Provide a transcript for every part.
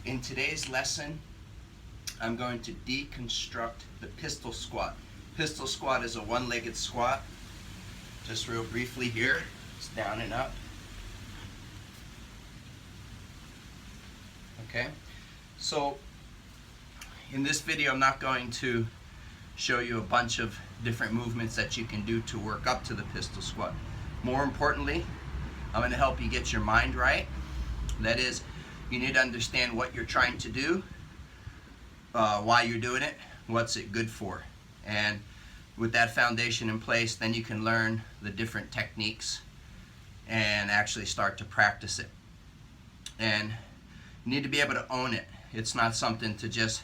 In today's lesson, I'm going to deconstruct the pistol squat. Pistol squat is a one-legged squat. Just real briefly here, it's down and up. Okay, so in this video I'm not going to show you a bunch of different movements that you can do to work up to the pistol squat. More importantly, I'm going to help you get your mind right. That is, you need to understand what you're trying to do, why you're doing it, what's it good for. And with that foundation in place, then you can learn the different techniques and actually start to practice it. And you need to be able to own it. It's not something to just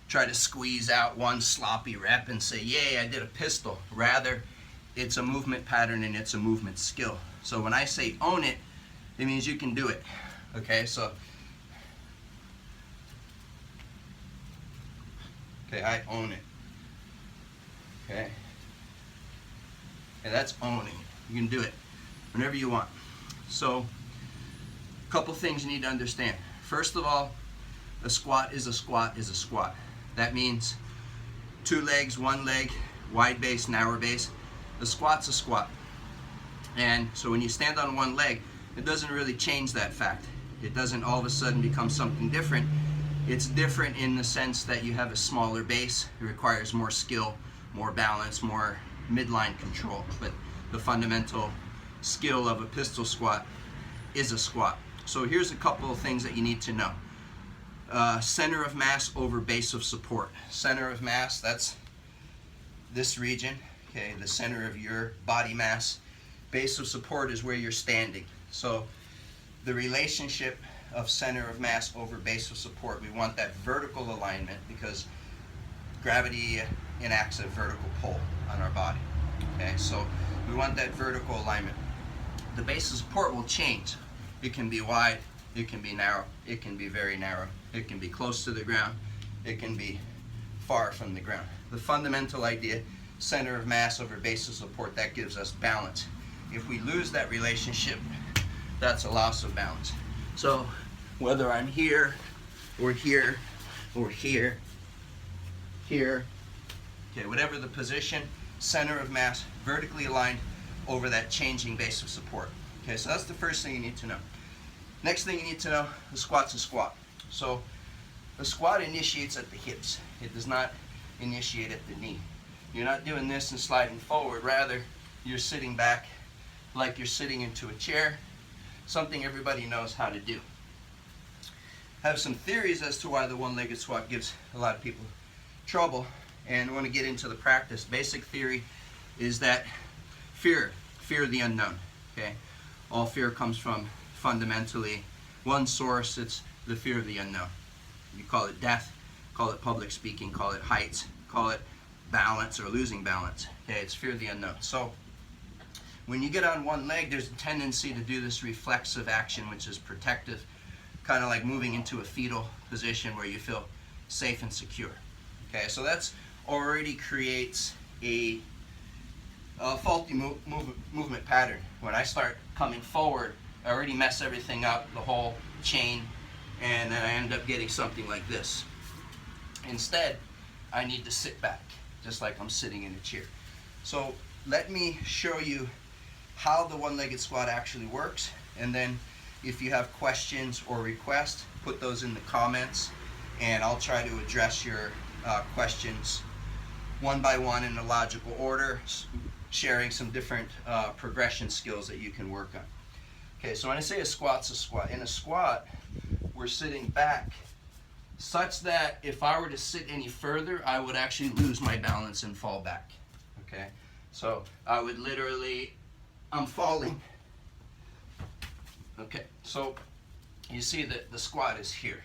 try to squeeze out one sloppy rep and say, yay, I did a pistol. Rather, it's a movement pattern and it's a movement skill. So when I say own it, it means you can do it. Okay, so I own it. Okay, and that's owning. You can do it whenever you want. So, a couple things you need to understand. First of all, a squat is a squat is a squat. That means 2 legs, 1 leg, wide base, narrow base. A squat's a squat. And so when you stand on 1 leg, it doesn't really change that fact. It doesn't all of a sudden become something different. It's different in the sense that you have a smaller base. It requires more skill, more balance, more midline control. But the fundamental skill of a pistol squat is a squat. So here's a couple of things that you need to know. Center of mass over base of support. Center of mass, that's this region, okay, the center of your body mass. Base of support is where you're standing. So the relationship of center of mass over base of support, we want that vertical alignment because gravity enacts a vertical pull on our body. Okay, so we want that vertical alignment. The base of support will change. It can be wide, it can be narrow, it can be very narrow, it can be close to the ground, it can be far from the ground. The fundamental idea, center of mass over base of support, that gives us balance. If we lose that relationship, that's a loss of balance. So whether I'm here, or here, or here, here, okay, whatever the position, center of mass, vertically aligned over that changing base of support. Okay, so that's the first thing you need to know. Next thing you need to know, the squat's a squat. So the squat initiates at the hips. It does not initiate at the knee. You're not doing this and sliding forward. Rather, you're sitting back like you're sitting into a chair, something everybody knows how to do. I have some theories as to why the one-legged squat gives a lot of people trouble, and I want to get into the practice. Basic theory is that fear of the unknown. Okay, all fear comes from fundamentally one source. It's the fear of the unknown. You call it death, call it public speaking, call it heights, call it balance or losing balance. Okay, it's fear of the unknown. So when you get on 1 leg, there's a tendency to do this reflexive action, which is protective, kind of like moving into a fetal position where you feel safe and secure. Okay, so that's already creates a faulty movement pattern. When I start coming forward, I already mess everything up, the whole chain, and then I end up getting something like this. Instead, I need to sit back, just like I'm sitting in a chair. So let me show you how the one-legged squat actually works, and then if you have questions or requests, put those in the comments, and I'll try to address your questions one by one in a logical order, sharing some different progression skills that you can work on. Okay, so when I say a squat's a squat, in a squat, we're sitting back such that if I were to sit any further, I would actually lose my balance and fall back. Okay, so I would literally, I'm falling. Okay, so you see that the squat is here.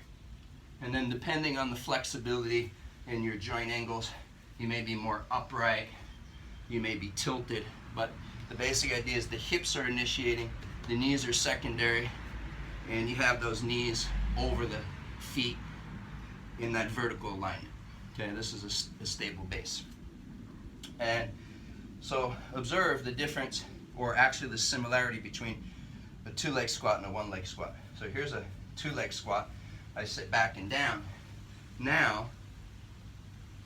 And then depending on the flexibility in your joint angles, you may be more upright, you may be tilted, but the basic idea is the hips are initiating, the knees are secondary, and you have those knees over the feet in that vertical alignment. Okay, this is a stable base. And so observe the difference, or actually the similarity between a 2-leg squat and a 1-leg squat. So here's a 2-leg squat. I sit back and down. Now,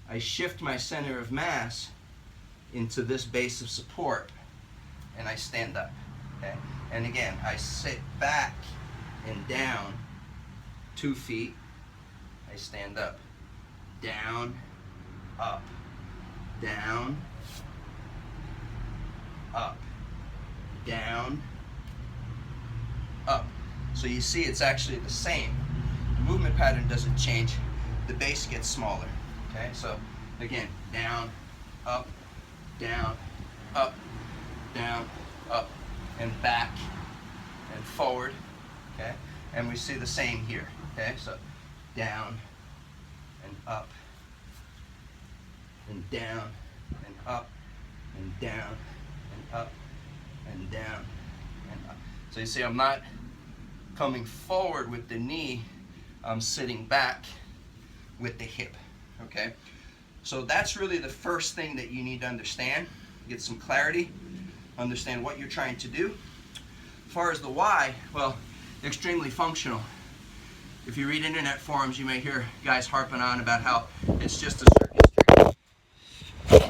I shift my center of mass into this base of support, and I stand up, okay? And again, I sit back and down 2 feet, I stand up, down, up, down, up, down, up. So you see it's actually the same. The movement pattern doesn't change, the base gets smaller, okay? So again, down, up, down, up, down, up, and back and forward, okay? And we see the same here, okay? So down and up and down and up and down and up and down and up. So you see I'm not coming forward with the knee, I'm sitting back with the hip, okay? So that's really the first thing that you need to understand. Get some clarity, understand what you're trying to do. As far as the why, well, extremely functional. If you read internet forums, you may hear guys harping on about how it's just a circus trick.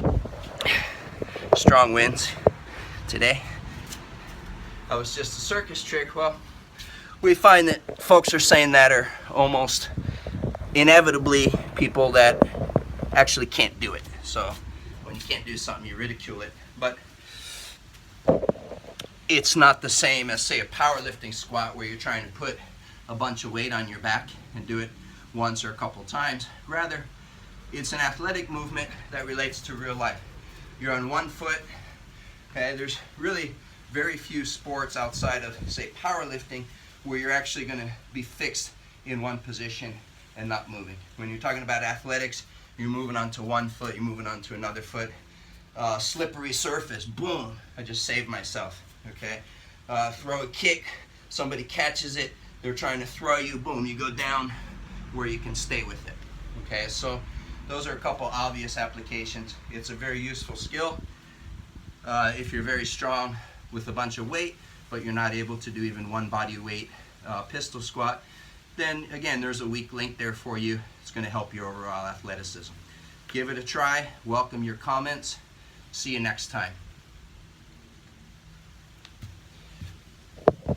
Strong winds today. Oh, it's just a circus trick. Well, we find that folks are saying that are almost inevitably people that actually can't do it. So when you can't do something, you ridicule it. But it's not the same as, say, a powerlifting squat where you're trying to put a bunch of weight on your back and do it once or a couple times. Rather, it's an athletic movement that relates to real life. You're on one foot, okay? There's really very few sports outside of, say, powerlifting where you're actually going to be fixed in one position and not moving. When you're talking about athletics, you're moving onto one foot, you're moving onto another foot. Slippery surface, boom, I just saved myself, okay? Throw a kick, somebody catches it, they're trying to throw you, boom, you go down where you can stay with it, okay? So those are a couple obvious applications. It's a very useful skill if you're very strong with a bunch of weight, but you're not able to do even one body weight pistol squat. Then again, there's a weak link there for you. It's going to help your overall athleticism. Give it a try. Welcome your comments. See you next time.